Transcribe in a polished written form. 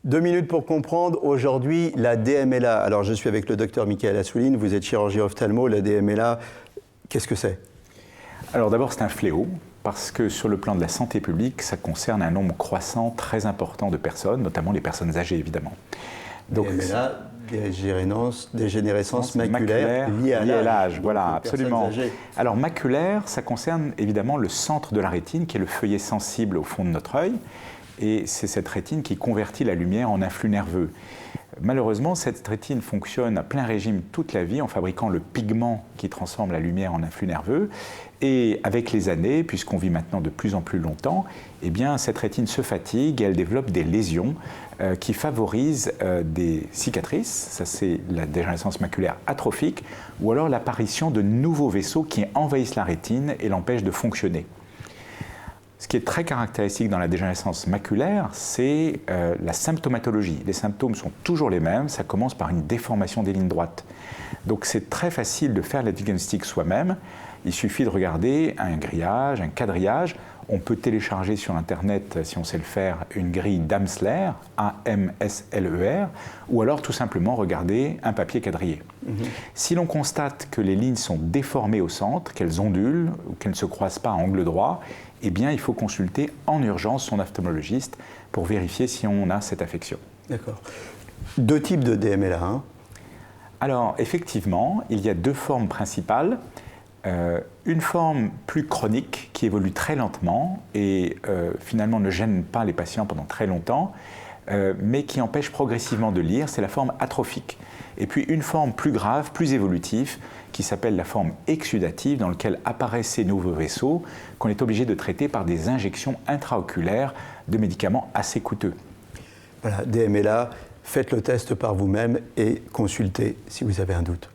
2 minutes pour comprendre aujourd'hui la DMLA. Alors je suis avec le docteur Michael Assouline, vous êtes chirurgien ophtalmo, la DMLA, qu'est-ce que c'est? Alors d'abord c'est un fléau, parce que sur le plan de la santé publique, ça concerne un nombre croissant très important de personnes, notamment les personnes âgées évidemment. Donc, DMLA, dégénérescence maculaire liée à l'âge. Voilà, absolument. Alors maculaire, ça concerne évidemment le centre de la rétine, qui est le feuillet sensible au fond de notre œil, et c'est cette rétine qui convertit la lumière en influx nerveux. Malheureusement, cette rétine fonctionne à plein régime toute la vie en fabriquant le pigment qui transforme la lumière en influx nerveux. Et avec les années, puisqu'on vit maintenant de plus en plus longtemps, eh bien, cette rétine se fatigue et elle développe des lésions qui favorisent des cicatrices, ça c'est la dégénérescence maculaire atrophique, ou alors l'apparition de nouveaux vaisseaux qui envahissent la rétine et l'empêchent de fonctionner. Ce qui est très caractéristique dans la dégénérescence maculaire, c'est la symptomatologie. Les symptômes sont toujours les mêmes, ça commence par une déformation des lignes droites. Donc c'est très facile de faire le diagnostic soi-même. Il suffit de regarder un grillage, un quadrillage. On peut télécharger sur Internet, si on sait le faire, une grille d'Amsler, A-M-S-L-E-R, ou alors tout simplement regarder un papier quadrillé. Si l'on constate que les lignes sont déformées au centre, qu'elles ondulent ou qu'elles ne se croisent pas à angle droit, eh bien, il faut consulter en urgence son ophtalmologiste pour vérifier si on a cette affection. D'accord. 2 types de DMLA, hein? Alors, effectivement, il y a 2 formes principales. Une forme plus chronique qui évolue très lentement et finalement ne gêne pas les patients pendant très longtemps, mais qui empêche progressivement de lire, c'est la forme atrophique. Et puis une forme plus grave, plus évolutive, qui s'appelle la forme exsudative, dans laquelle apparaissent ces nouveaux vaisseaux qu'on est obligé de traiter par des injections intraoculaires de médicaments assez coûteux. Voilà, DMLA, faites le test par vous-même et consultez si vous avez un doute.